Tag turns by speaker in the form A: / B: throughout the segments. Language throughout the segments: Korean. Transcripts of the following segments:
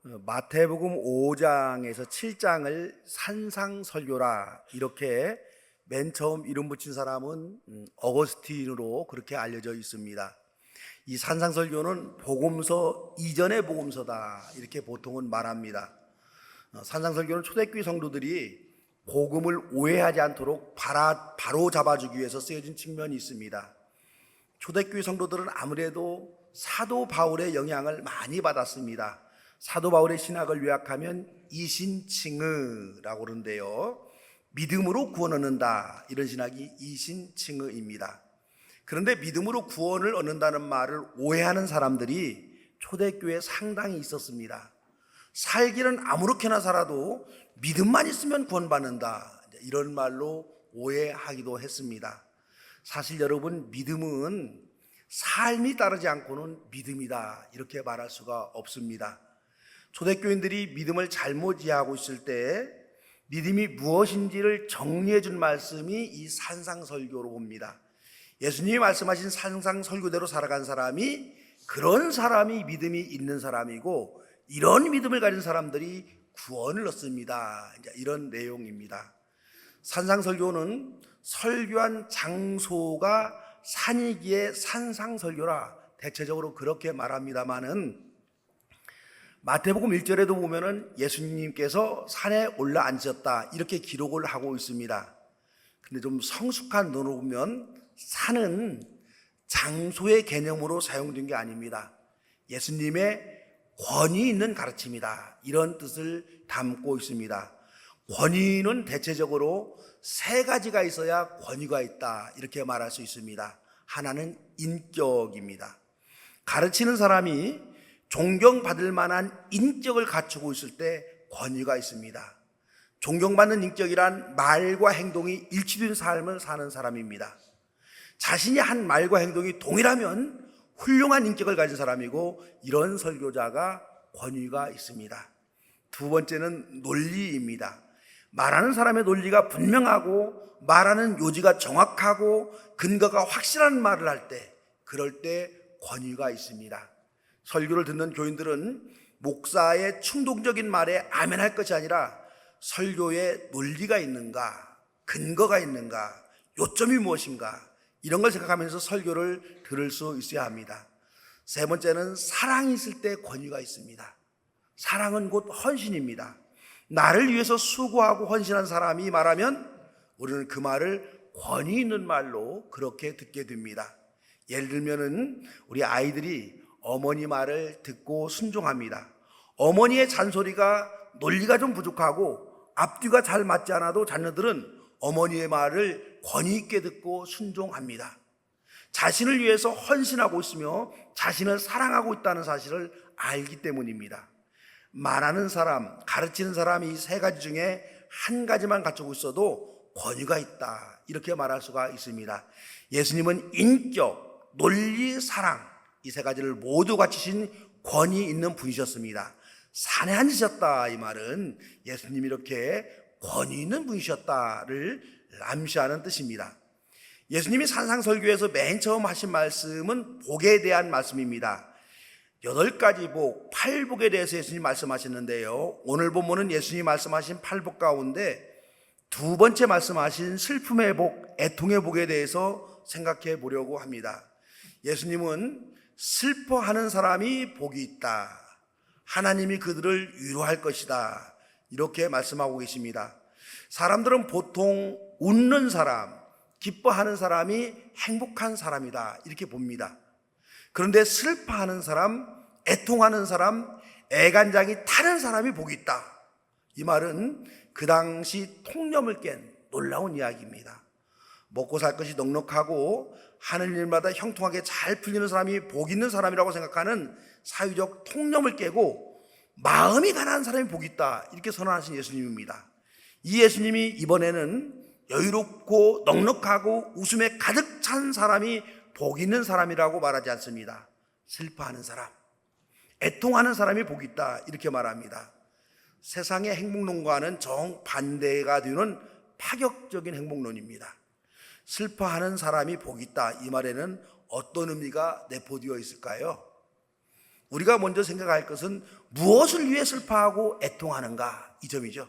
A: 마태복음 5장에서 7장을 산상설교라 이렇게 맨 처음 이름 붙인 사람은 어거스틴으로 그렇게 알려져 있습니다. 이 산상설교는 복음서 이전의 복음서다 이렇게 보통은 말합니다. 산상설교는 초대교회 성도들이 복음을 오해하지 않도록 바로 잡아주기 위해서 쓰여진 측면이 있습니다. 초대교회 성도들은 아무래도 사도 바울의 영향을 많이 받았습니다. 사도 바울의 신학을 요약하면 이신칭의라고 그러는데요, 믿음으로 구원 얻는다, 이런 신학이 이신칭의입니다. 그런데 믿음으로 구원을 얻는다는 말을 오해하는 사람들이 초대교회에 상당히 있었습니다. 살기는 아무렇게나 살아도 믿음만 있으면 구원받는다, 이런 말로 오해하기도 했습니다. 사실 여러분, 믿음은 삶이 따르지 않고는 믿음이다 이렇게 말할 수가 없습니다. 초대교인들이 믿음을 잘못 이해하고 있을 때 믿음이 무엇인지를 정리해 준 말씀이 이 산상설교로 봅니다. 예수님이 말씀하신 산상설교대로 살아간 사람이, 그런 사람이 믿음이 있는 사람이고, 이런 믿음을 가진 사람들이 구원을 얻습니다. 이런 내용입니다. 산상설교는 설교한 장소가 산이기에 산상설교라 대체적으로 그렇게 말합니다마는, 마태복음 1절에도 보면은 예수님께서 산에 올라앉으셨다 이렇게 기록을 하고 있습니다. 근데 좀 성숙한 눈으로 보면 산은 장소의 개념으로 사용된 게 아닙니다. 예수님의 권위 있는 가르침이다, 이런 뜻을 담고 있습니다. 권위는 대체적으로 세 가지가 있어야 권위가 있다 이렇게 말할 수 있습니다. 하나는 인격입니다. 가르치는 사람이 존경받을 만한 인격을 갖추고 있을 때 권위가 있습니다. 존경받는 인격이란 말과 행동이 일치된 삶을 사는 사람입니다. 자신이 한 말과 행동이 동일하면 훌륭한 인격을 가진 사람이고, 이런 설교자가 권위가 있습니다. 두 번째는 논리입니다. 말하는 사람의 논리가 분명하고 말하는 요지가 정확하고 근거가 확실한 말을 할 때, 그럴 때 권위가 있습니다. 설교를 듣는 교인들은 목사의 충동적인 말에 아멘할 것이 아니라 설교에 논리가 있는가, 근거가 있는가, 요점이 무엇인가, 이런 걸 생각하면서 설교를 들을 수 있어야 합니다. 세 번째는 사랑이 있을 때 권위가 있습니다. 사랑은 곧 헌신입니다. 나를 위해서 수고하고 헌신한 사람이 말하면 우리는 그 말을 권위 있는 말로 그렇게 듣게 됩니다. 예를 들면은 우리 아이들이 어머니 말을 듣고 순종합니다. 어머니의 잔소리가 논리가 좀 부족하고 앞뒤가 잘 맞지 않아도 자녀들은 어머니의 말을 권위 있게 듣고 순종합니다. 자신을 위해서 헌신하고 있으며 자신을 사랑하고 있다는 사실을 알기 때문입니다. 말하는 사람, 가르치는 사람이 이 세 가지 중에 한 가지만 갖추고 있어도 권위가 있다 이렇게 말할 수가 있습니다. 예수님은 인격, 논리, 사랑, 이 세 가지를 모두 갖추신 권위 있는 분이셨습니다. 산에 앉으셨다, 이 말은 예수님이 이렇게 권위 있는 분이셨다를 암시하는 뜻입니다. 예수님이 산상설교에서 맨 처음 하신 말씀은 복에 대한 말씀입니다. 8가지 복, 8복에 대해서 예수님이 말씀하셨는데요, 오늘 본문은 예수님이 말씀하신 8복 가운데 두 번째 말씀하신 슬픔의 복, 애통의 복에 대해서 생각해 보려고 합니다. 예수님은 슬퍼하는 사람이 복이 있다, 하나님이 그들을 위로할 것이다, 이렇게 말씀하고 계십니다. 사람들은 보통 웃는 사람, 기뻐하는 사람이 행복한 사람이다 이렇게 봅니다. 그런데 슬퍼하는 사람, 애통하는 사람, 애간장이 타는 사람이 복이 있다, 이 말은 그 당시 통념을 깬 놀라운 이야기입니다. 먹고 살 것이 넉넉하고 하는 일마다 형통하게 잘 풀리는 사람이 복 있는 사람이라고 생각하는 사회적 통념을 깨고 마음이 가난한 사람이 복이 있다 이렇게 선언하신 예수님입니다. 이 예수님이 이번에는 여유롭고 넉넉하고 웃음에 가득 찬 사람이 복 있는 사람이라고 말하지 않습니다. 슬퍼하는 사람, 애통하는 사람이 복이 있다 이렇게 말합니다. 세상의 행복론과는 정반대가 되는 파격적인 행복론입니다. 슬퍼하는 사람이 복이 있다, 이 말에는 어떤 의미가 내포되어 있을까요? 우리가 먼저 생각할 것은 무엇을 위해 슬퍼하고 애통하는가, 이 점이죠.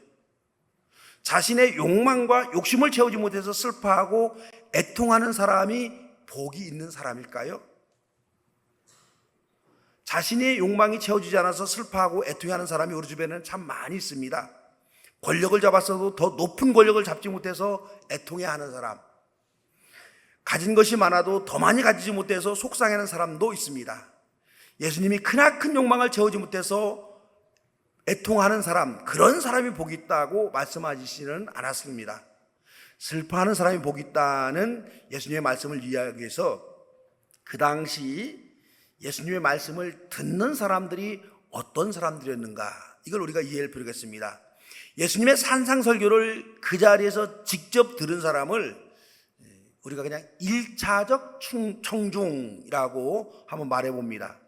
A: 자신의 욕망과 욕심을 채우지 못해서 슬퍼하고 애통하는 사람이 복이 있는 사람일까요? 자신의 욕망이 채워지지 않아서 슬퍼하고 애통하는 사람이 우리 주변에는 참 많이 있습니다. 권력을 잡았어도 더 높은 권력을 잡지 못해서 애통해하는 사람, 가진 것이 많아도 더 많이 가지지 못해서 속상해하는 사람도 있습니다. 예수님이 크나큰 욕망을 채우지 못해서 애통하는 사람, 그런 사람이 복이 있다고 말씀하시지는 않았습니다. 슬퍼하는 사람이 복이 있다는 예수님의 말씀을 이해하기 위해서 그 당시 예수님의 말씀을 듣는 사람들이 어떤 사람들이었는가, 이걸 우리가 이해할 필요가 있습니다. 예수님의 산상설교를 그 자리에서 직접 들은 사람을 우리가 그냥 1차적 청중이라고 한번 말해봅니다.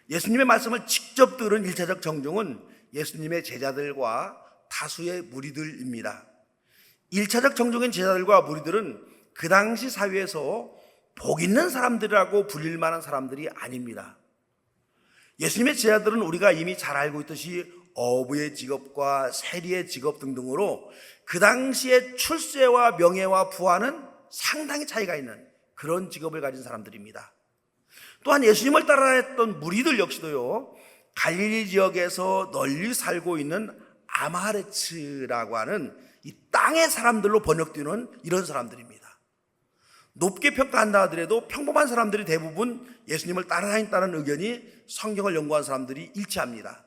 A: 예수님의 말씀을 직접 들은 1차적 청중은 예수님의 제자들과 다수의 무리들입니다. 1차적 청중인 제자들과 무리들은 그 당시 사회에서 복 있는 사람들이라고 불릴 만한 사람들이 아닙니다. 예수님의 제자들은 우리가 이미 잘 알고 있듯이 어부의 직업과 세리의 직업 등등으로 그 당시에 출세와 명예와 부와는 상당히 차이가 있는 그런 직업을 가진 사람들입니다. 또한 예수님을 따라했던 무리들 역시도요, 갈릴리 지역에서 널리 살고 있는 아마레츠라고 하는 이 땅의 사람들로 번역되는 이런 사람들입니다. 높게 평가한다 하더라도 평범한 사람들이 대부분 예수님을 따라다녔다는 의견이 성경을 연구한 사람들이 일치합니다.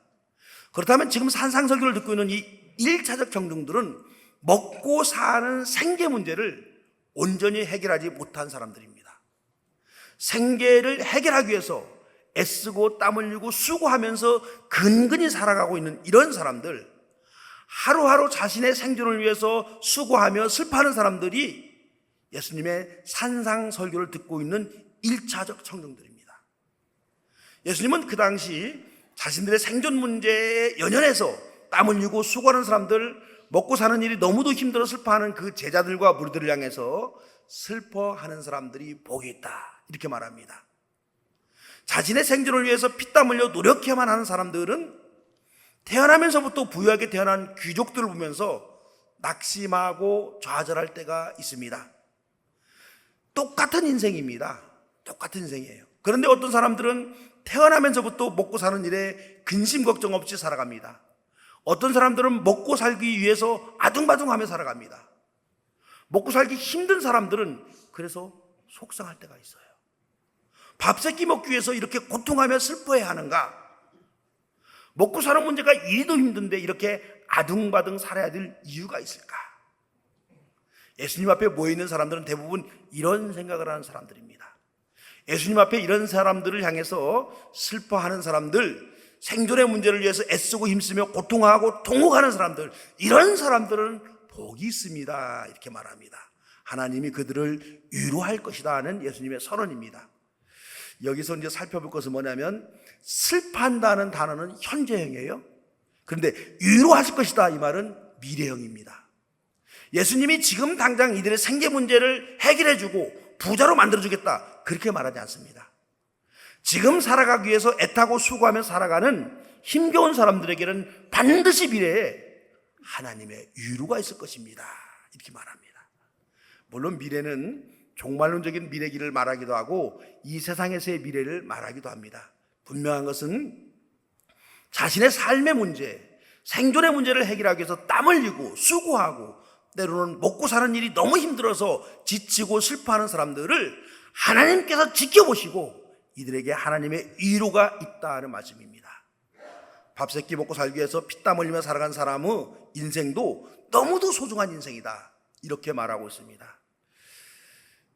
A: 그렇다면 지금 산상설교를 듣고 있는 이 1차적 청중들은 먹고 사는 생계 문제를 온전히 해결하지 못한 사람들입니다. 생계를 해결하기 위해서 애쓰고 땀 흘리고 수고하면서 근근히 살아가고 있는 이런 사람들, 하루하루 자신의 생존을 위해서 수고하며 슬퍼하는 사람들이 예수님의 산상설교를 듣고 있는 1차적 청중들입니다. 예수님은 그 당시 자신들의 생존 문제에 연연해서 땀 흘리고 수고하는 사람들, 먹고 사는 일이 너무도 힘들어 슬퍼하는 그 제자들과 무리들을 향해서 슬퍼하는 사람들이 복이 있다, 이렇게 말합니다. 자신의 생존을 위해서 피땀 흘려 노력해야만 하는 사람들은 태어나면서부터 부유하게 태어난 귀족들을 보면서 낙심하고 좌절할 때가 있습니다. 똑같은 인생입니다. 똑같은 인생이에요. 그런데 어떤 사람들은 태어나면서부터 먹고 사는 일에 근심 걱정 없이 살아갑니다. 어떤 사람들은 먹고 살기 위해서 아둥바둥하며 살아갑니다. 먹고 살기 힘든 사람들은 그래서 속상할 때가 있어요. 밥 세끼 먹기 위해서 이렇게 고통하며 슬퍼해야 하는가? 먹고 사는 문제가 이리도 힘든데 이렇게 아둥바둥 살아야 될 이유가 있을까? 예수님 앞에 모여있는 사람들은 대부분 이런 생각을 하는 사람들입니다. 예수님 앞에 이런 사람들을 향해서 슬퍼하는 사람들, 생존의 문제를 위해서 애쓰고 힘쓰며 고통하고 통곡하는 사람들, 이런 사람들은 복이 있습니다, 이렇게 말합니다. 하나님이 그들을 위로할 것이다 하는 예수님의 선언입니다. 여기서 이제 살펴볼 것은 뭐냐면, 슬퍼한다는 단어는 현재형이에요. 그런데 위로하실 것이다, 이 말은 미래형입니다. 예수님이 지금 당장 이들의 생계 문제를 해결해주고 부자로 만들어주겠다, 그렇게 말하지 않습니다. 지금 살아가기 위해서 애타고 수고하며 살아가는 힘겨운 사람들에게는 반드시 미래에 하나님의 위로가 있을 것입니다, 이렇게 말합니다. 물론 미래는 종말론적인 미래기를 말하기도 하고 이 세상에서의 미래를 말하기도 합니다. 분명한 것은 자신의 삶의 문제, 생존의 문제를 해결하기 위해서 땀 흘리고 수고하고 때로는 먹고 사는 일이 너무 힘들어서 지치고 슬퍼하는 사람들을 하나님께서 지켜보시고 이들에게 하나님의 위로가 있다는 말씀입니다. 밥 세끼 먹고 살기 위해서 피땀 흘리며 살아간 사람의 인생도 너무도 소중한 인생이다, 이렇게 말하고 있습니다.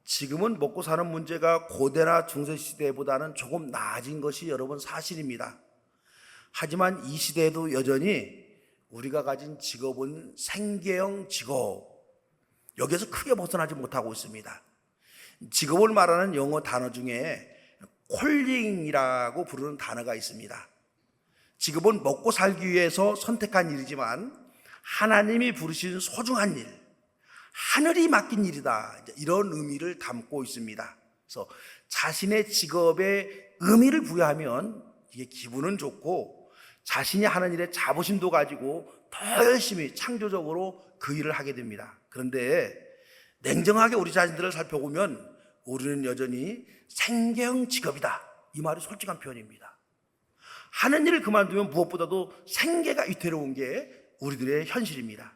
A: 지금은 먹고 사는 문제가 고대나 중세시대보다는 조금 나아진 것이 여러분 사실입니다. 하지만 이 시대에도 여전히 우리가 가진 직업은 생계형 직업, 여기에서 크게 벗어나지 못하고 있습니다. 직업을 말하는 영어 단어 중에 콜링이라고 부르는 단어가 있습니다. 직업은 먹고 살기 위해서 선택한 일이지만 하나님이 부르신 소중한 일, 하늘이 맡긴 일이다, 이런 의미를 담고 있습니다. 그래서 자신의 직업에 의미를 부여하면 이게 기분은 좋고 자신이 하는 일에 자부심도 가지고 더 열심히 창조적으로 그 일을 하게 됩니다. 그런데 냉정하게 우리 자신들을 살펴보면 우리는 여전히 생계형 직업이다. 이 말이 솔직한 표현입니다. 하는 일을 그만두면 무엇보다도 생계가 위태로운 게 우리들의 현실입니다.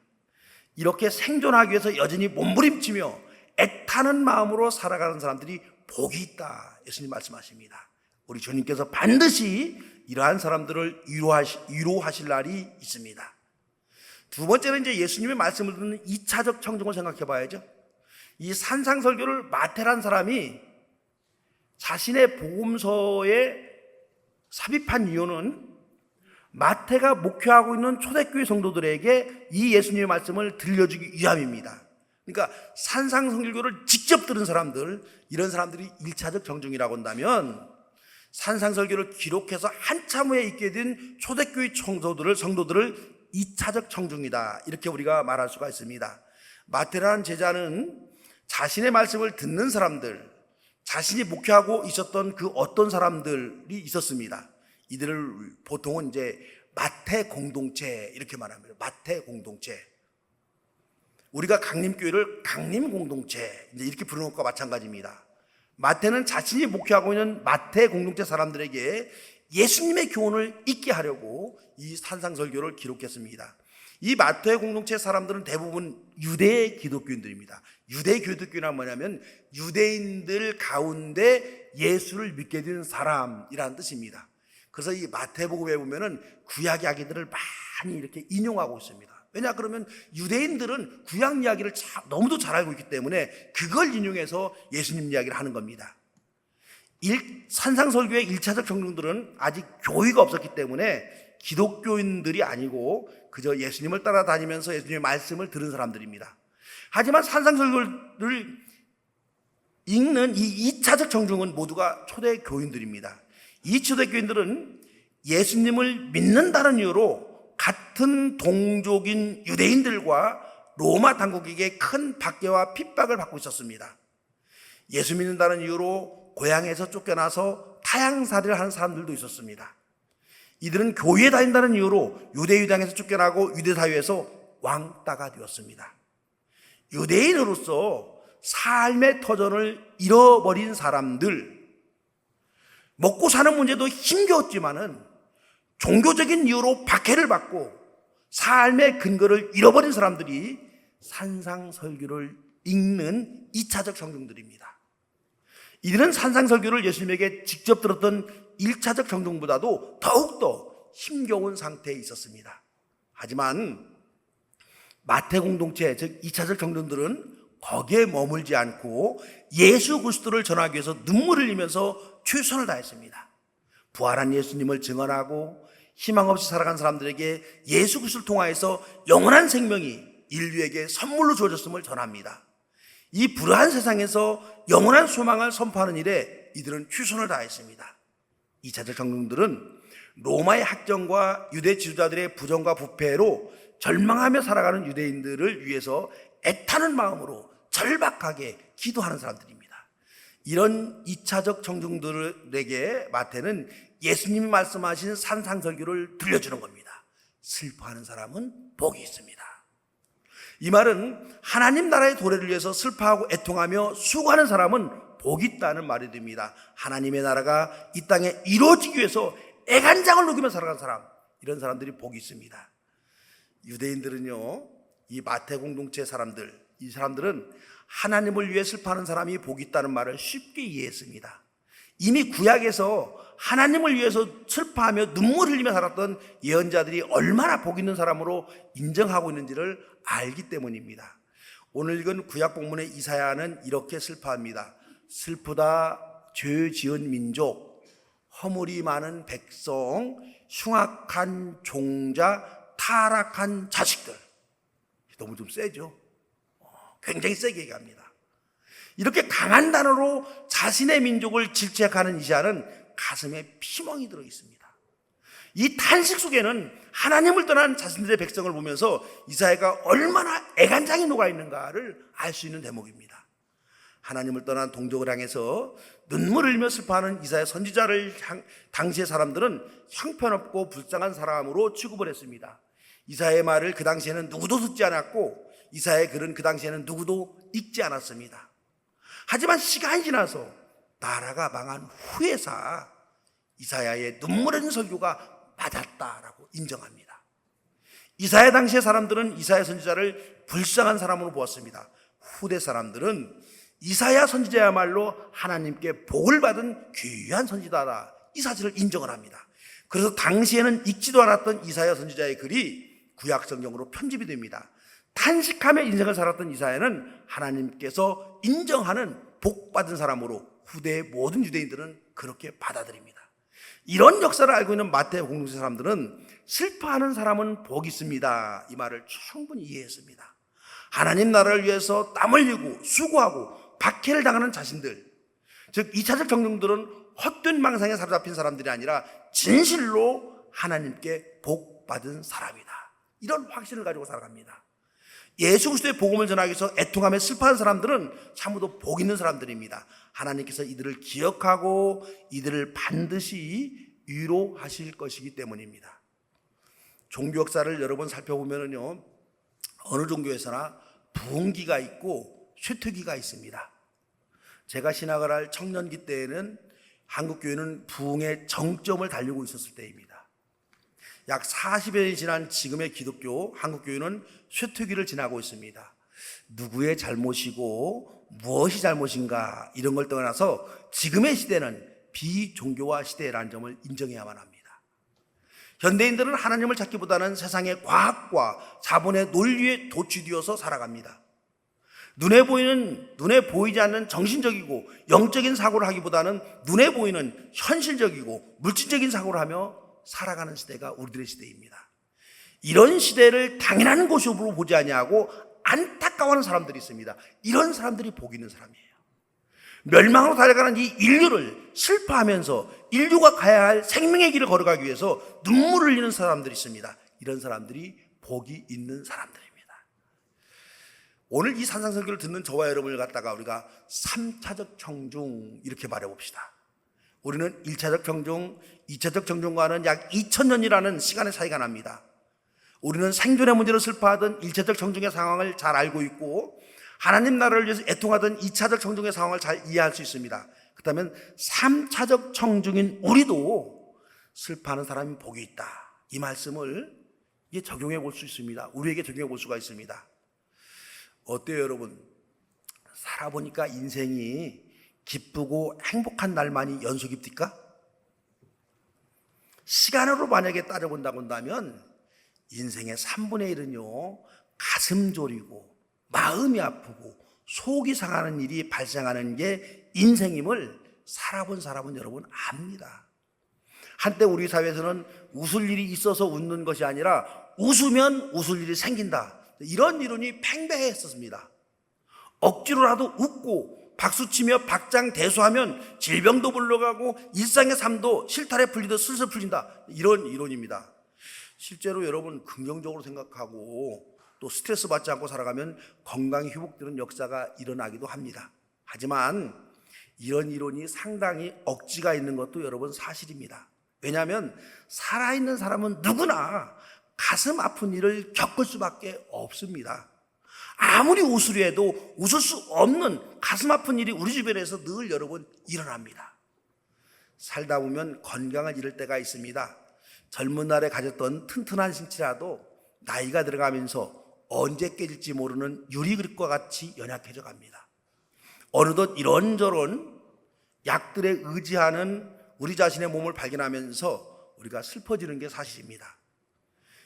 A: 이렇게 생존하기 위해서 여전히 몸부림치며 애타는 마음으로 살아가는 사람들이 복이 있다. 예수님 말씀하십니다. 우리 주님께서 반드시 이러한 사람들을 위로하실 날이 있습니다. 두 번째는 이제 예수님의 말씀을 듣는 2차적 청중을 생각해 봐야죠. 이 산상설교를 마태란 사람이 자신의 복음서에 삽입한 이유는 마태가 목회하고 있는 초대교회 성도들에게 이 예수님의 말씀을 들려주기 위함입니다. 그러니까 산상설교를 직접 들은 사람들, 이런 사람들이 1차적 청중이라고 한다면 산상설교를 기록해서 한참 후에 있게 된 초대교회 성도들을 2차적 청중이다. 이렇게 우리가 말할 수가 있습니다. 마태라는 제자는 자신의 말씀을 듣는 사람들, 자신이 목회하고 있었던 그 어떤 사람들이 있었습니다. 이들을 보통은 이제 마태 공동체 이렇게 말합니다. 마태 공동체. 우리가 강림교회를 강림 공동체 이렇게 부르는 것과 마찬가지입니다. 마태는 자신이 목회하고 있는 마태 공동체 사람들에게 예수님의 교훈을 잊게 하려고 이 산상설교를 기록했습니다. 이 마태 공동체 사람들은 대부분 유대 기독교인들입니다. 유대 기독교는 뭐냐면 유대인들 가운데 예수를 믿게 된 사람이라는 뜻입니다. 그래서 이 마태복음에 보면은 구약 이야기들을 많이 이렇게 인용하고 있습니다. 왜냐 그러면 유대인들은 구약 이야기를 너무도 잘 알고 있기 때문에 그걸 인용해서 예수님 이야기를 하는 겁니다. 산상설교의 1차적 청중들은 아직 교의가 없었기 때문에 기독교인들이 아니고 그저 예수님을 따라다니면서 예수님의 말씀을 들은 사람들입니다. 하지만 산상설교를 읽는 이 2차적 청중은 모두가 초대교인들입니다. 이 초대교인들은 예수님을 믿는다는 이유로 같은 동족인 유대인들과 로마 당국에게 큰 박해와 핍박을 받고 있었습니다. 예수 믿는다는 이유로 고향에서 쫓겨나서 타향살이를 하는 사람들도 있었습니다. 이들은 교회에 다닌다는 이유로 유대유당에서 쫓겨나고 유대사회에서 왕따가 되었습니다. 유대인으로서 삶의 터전을 잃어버린 사람들, 먹고 사는 문제도 힘겨웠지만은 종교적인 이유로 박해를 받고 삶의 근거를 잃어버린 사람들이 산상설교를 읽는 2차적 청중들입니다. 이들은 산상설교를 예수님에게 직접 들었던 1차적 청중보다도 더욱더 힘겨운 상태에 있었습니다. 하지만 마태 공동체, 즉 2차적 청중들은 거기에 머물지 않고 예수 그리스도를 전하기 위해서 눈물을 흘리면서 최선을 다했습니다. 부활한 예수님을 증언하고 희망 없이 살아간 사람들에게 예수 그리스도를 통하여서 영원한 생명이 인류에게 선물로 주어졌음을 전합니다. 이 불안한 세상에서 영원한 소망을 선포하는 일에 이들은 최선을 다했습니다. 2차적 청중들은 로마의 학정과 유대 지도자들의 부정과 부패로 절망하며 살아가는 유대인들을 위해서 애타는 마음으로 절박하게 기도하는 사람들입니다. 이런 2차적 청중들에게 마태는 예수님이 말씀하신 산상설교를 들려주는 겁니다. 슬퍼하는 사람은 복이 있습니다. 이 말은 하나님 나라의 도래를 위해서 슬퍼하고 애통하며 수고하는 사람은 복이 있다는 말이 됩니다. 하나님의 나라가 이 땅에 이루어지기 위해서 애간장을 녹이며 살아가는 사람, 이런 사람들이 복이 있습니다. 유대인들은요, 이 마태 공동체 사람들, 이 사람들은 하나님을 위해 슬퍼하는 사람이 복이 있다는 말을 쉽게 이해했습니다. 이미 구약에서 하나님을 위해서 슬퍼하며 눈물 흘리며 살았던 예언자들이 얼마나 복 있는 사람으로 인정하고 있는지를 알기 때문입니다. 오늘 읽은 구약 본문의 이사야는 이렇게 슬퍼합니다. 슬프다 죄 지은 민족, 허물이 많은 백성, 흉악한 종자, 타락한 자식들. 너무 좀 세죠? 굉장히 세게 얘기합니다. 이렇게 강한 단어로 자신의 민족을 질책하는 이사야는 가슴에 피멍이 들어 있습니다. 이 탄식 속에는 하나님을 떠난 자신들의 백성을 보면서 이사야가 얼마나 애간장이 녹아 있는가를 알 수 있는 대목입니다. 하나님을 떠난 동족을 향해서 눈물을 흘리며 슬퍼하는 이사야 선지자를 당시의 사람들은 형편없고 불쌍한 사람으로 취급을 했습니다. 이사야의 말을 그 당시에는 누구도 듣지 않았고 이사야의 글은 그 당시에는 누구도 읽지 않았습니다. 하지만 시간이 지나서 나라가 망한 후에서 이사야의 눈물 흘린 설교가 맞았다라고 인정합니다. 이사야 당시의 사람들은 이사야 선지자를 불쌍한 사람으로 보았습니다. 후대 사람들은 이사야 선지자야말로 하나님께 복을 받은 귀한 선지자다, 이 사실을 인정을 합니다. 그래서 당시에는 읽지도 않았던 이사야 선지자의 글이 구약 성경으로 편집이 됩니다. 탄식하며 인생을 살았던 이사야는 하나님께서 인정하는 복받은 사람으로 후대의 모든 유대인들은 그렇게 받아들입니다. 이런 역사를 알고 있는 마태복음 공동체 사람들은 슬퍼하는 사람은 복이 있습니다, 이 말을 충분히 이해했습니다. 하나님 나라를 위해서 땀 흘리고 수고하고 박해를 당하는 자신들, 즉 2차적 정령들은 헛된 망상에 사로잡힌 사람들이 아니라 진실로 하나님께 복받은 사람이다, 이런 확신을 가지고 살아갑니다. 예수 그리스도의 복음을 전하기 위해서 애통하며 슬퍼하는 사람들은 참으로 복 있는 사람들입니다. 하나님께서 이들을 기억하고 이들을 반드시 위로하실 것이기 때문입니다. 종교 역사를 여러 번 살펴보면요, 어느 종교에서나 부흥기가 있고 쇠퇴기가 있습니다. 제가 신학을 할 청년기 때에는 한국교회는 부흥의 정점을 달리고 있었을 때입니다. 약 40여 년이 지난 지금의 기독교, 한국교회는 쇠퇴기를 지나고 있습니다. 누구의 잘못이고 무엇이 잘못인가 이런 걸 떠나서 지금의 시대는 비종교화 시대라는 점을 인정해야만 합니다. 현대인들은 하나님을 찾기보다는 세상의 과학과 자본의 논리에 도취되어서 살아갑니다. 눈에 보이지 않는 정신적이고 영적인 사고를 하기보다는 눈에 보이는 현실적이고 물질적인 사고를 하며 살아가는 시대가 우리들의 시대입니다. 이런 시대를 당연한 것으로 보지 아니하고 안타까워하는 사람들이 있습니다. 이런 사람들이 복 있는 사람이에요. 멸망으로 달려가는 이 인류를 슬퍼하면서 인류가 가야 할 생명의 길을 걸어가기 위해서 눈물을 흘리는 사람들이 있습니다. 이런 사람들이 복이 있는 사람들입니다. 오늘 이 산상설교를 듣는 저와 여러분을 갖다가 우리가 3차적 청중 이렇게 말해봅시다. 우리는 1차적 청중, 2차적 청중과는 약 2000년이라는 시간의 차이가 납니다. 우리는 생존의 문제로 슬퍼하던 1차적 청중의 상황을 잘 알고 있고 하나님 나라를 위해서 애통하던 2차적 청중의 상황을 잘 이해할 수 있습니다. 그렇다면 3차적 청중인 우리도 슬퍼하는 사람이 복이 있다, 이 말씀을 적용해 볼 수 있습니다. 우리에게 적용해 볼 수가 있습니다. 어때요 여러분? 살아보니까 인생이 기쁘고 행복한 날만이 연속입니까? 시간으로 만약에 따져본다고 한다면 인생의 3분의 1은요 가슴 졸이고 마음이 아프고 속이 상하는 일이 발생하는 게 인생임을 살아본 사람은 여러분 압니다. 한때 우리 사회에서는 웃을 일이 있어서 웃는 것이 아니라 웃으면 웃을 일이 생긴다, 이런 이론이 팽배했었습니다. 억지로라도 웃고 박수치며 박장대소하면 질병도 물러가고 일상의 삶도 실타래 풀리듯 슬슬 풀린다, 이런 이론입니다. 실제로 여러분 긍정적으로 생각하고 또 스트레스 받지 않고 살아가면 건강이 회복되는 역사가 일어나기도 합니다. 하지만 이런 이론이 상당히 억지가 있는 것도 여러분 사실입니다. 왜냐하면 살아있는 사람은 누구나 가슴 아픈 일을 겪을 수밖에 없습니다. 아무리 웃으려 해도 웃을 수 없는 가슴 아픈 일이 우리 주변에서 늘 여러분 일어납니다. 살다 보면 건강을 잃을 때가 있습니다. 젊은 날에 가졌던 튼튼한 신체라도 나이가 들어가면서 언제 깨질지 모르는 유리그릇과 같이 연약해져 갑니다. 어느덧 이런저런 약들에 의지하는 우리 자신의 몸을 발견하면서 우리가 슬퍼지는 게 사실입니다.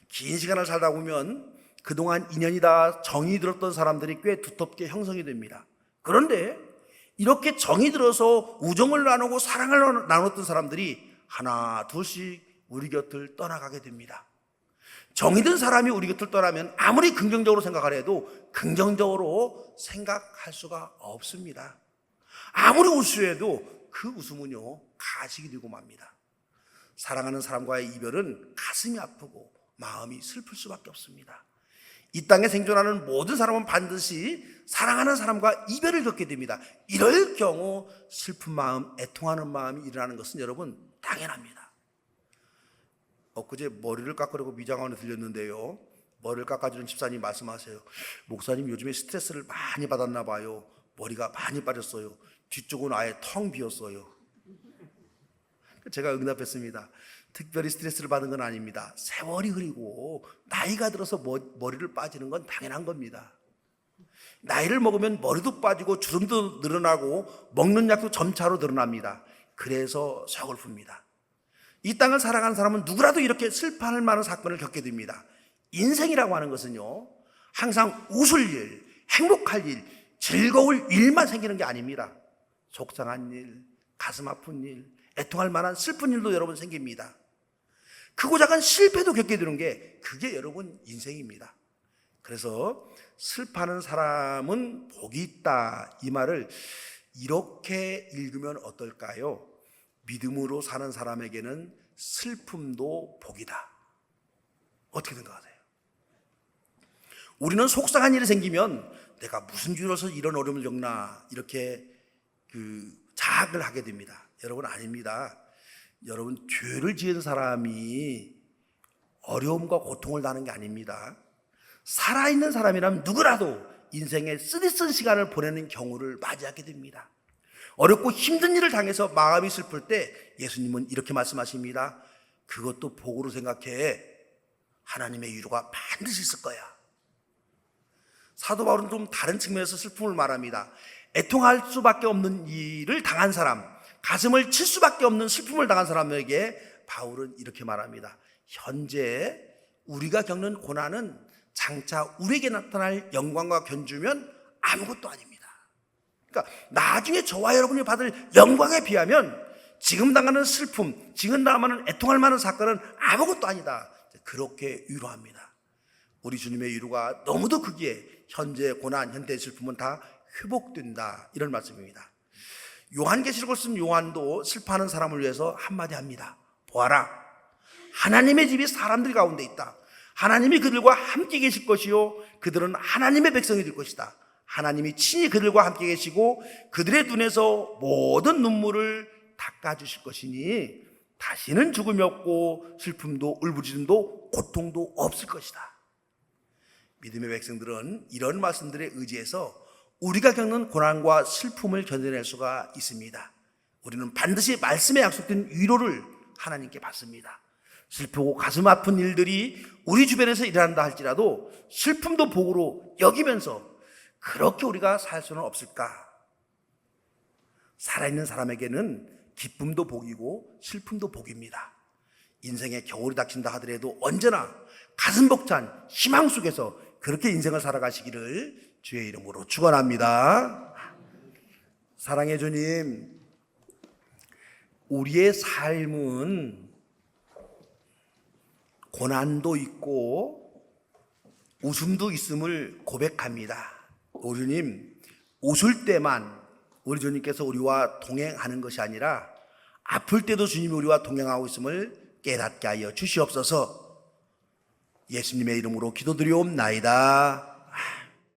A: 긴 시간을 살다 보면 그동안 인연이 다 정이 들었던 사람들이 꽤 두텁게 형성이 됩니다. 그런데 이렇게 정이 들어서 우정을 나누고 사랑을 나눴던 사람들이 하나 둘씩 우리 곁을 떠나가게 됩니다. 정이 든 사람이 우리 곁을 떠나면 아무리 긍정적으로 생각하려 해도 긍정적으로 생각할 수가 없습니다. 아무리 웃으려 해도 그 웃음은요 가식이 되고 맙니다. 사랑하는 사람과의 이별은 가슴이 아프고 마음이 슬플 수밖에 없습니다. 이 땅에 생존하는 모든 사람은 반드시 사랑하는 사람과 이별을 겪게 됩니다. 이럴 경우 슬픈 마음, 애통하는 마음이 일어나는 것은 여러분 당연합니다. 엊그제 머리를 깎으려고 미장원에 들렸는데요, 머리를 깎아주는 집사님 말씀하세요. 목사님 요즘에 스트레스를 많이 받았나 봐요. 머리가 많이 빠졌어요. 뒤쪽은 아예 텅 비었어요. 제가 응답했습니다. 특별히 스트레스를 받은 건 아닙니다. 세월이 흐르고 나이가 들어서 머리를 빠지는 건 당연한 겁니다. 나이를 먹으면 머리도 빠지고 주름도 늘어나고 먹는 약도 점차로 늘어납니다. 그래서 서글픕니다. 이 땅을 살아가는 사람은 누구라도 이렇게 슬퍼할 만한 사건을 겪게 됩니다. 인생이라고 하는 것은요, 항상 웃을 일, 행복할 일, 즐거울 일만 생기는 게 아닙니다. 속상한 일, 가슴 아픈 일, 애통할 만한 슬픈 일도 여러분 생깁니다. 크고 작은 실패도 겪게 되는 게 그게 여러분 인생입니다. 그래서 슬퍼하는 사람은 복이 있다, 이 말을 이렇게 읽으면 어떨까요? 믿음으로 사는 사람에게는 슬픔도 복이다. 어떻게 생각하세요? 우리는 속상한 일이 생기면 내가 무슨 죄로서 이런 어려움을 겪나 이렇게 자학을 하게 됩니다. 여러분 아닙니다. 여러분 죄를 지은 사람이 어려움과 고통을 당하는 게 아닙니다. 살아있는 사람이라면 누구라도 인생에 쓰디쓴 시간을 보내는 경우를 맞이하게 됩니다. 어렵고 힘든 일을 당해서 마음이 슬플 때 예수님은 이렇게 말씀하십니다. 그것도 복으로 생각해. 하나님의 위로가 반드시 있을 거야. 사도 바울은 좀 다른 측면에서 슬픔을 말합니다. 애통할 수밖에 없는 일을 당한 사람, 가슴을 칠 수밖에 없는 슬픔을 당한 사람에게 바울은 이렇게 말합니다. 현재 우리가 겪는 고난은 장차 우리에게 나타날 영광과 견주면 아무것도 아닙니다. 그러니까 나중에 저와 여러분이 받을 영광에 비하면 지금 당하는 슬픔, 지금 당하는 애통할 만한 사건은 아무것도 아니다. 그렇게 위로합니다. 우리 주님의 위로가 너무도 크기에 현재 고난, 현대의 슬픔은 다 회복된다, 이런 말씀입니다. 요한계시록을 쓴 요한도 슬퍼하는 사람을 위해서 한마디 합니다. 보아라, 하나님의 집이 사람들 가운데 있다. 하나님이 그들과 함께 계실 것이요 그들은 하나님의 백성이 될 것이다. 하나님이 친히 그들과 함께 계시고 그들의 눈에서 모든 눈물을 닦아주실 것이니 다시는 죽음이 없고 슬픔도 울부짖음도 고통도 없을 것이다. 믿음의 백성들은 이런 말씀들에 의지해서 우리가 겪는 고난과 슬픔을 견뎌낼 수가 있습니다. 우리는 반드시 말씀에 약속된 위로를 하나님께 받습니다. 슬프고 가슴 아픈 일들이 우리 주변에서 일어난다 할지라도 슬픔도 복으로 여기면서 그렇게 우리가 살 수는 없을까? 살아있는 사람에게는 기쁨도 복이고 슬픔도 복입니다. 인생에 겨울이 닥친다 하더라도 언제나 가슴 벅찬 희망 속에서 그렇게 인생을 살아가시기를 주의 이름으로 축원합니다. 사랑의 주님, 우리의 삶은 고난도 있고 웃음도 있음을 고백합니다. 우리 주님, 웃을 때만 우리 주님께서 우리와 동행하는 것이 아니라 아플 때도 주님이 우리와 동행하고 있음을 깨닫게 하여 주시옵소서. 예수님의 이름으로 기도드리옵나이다.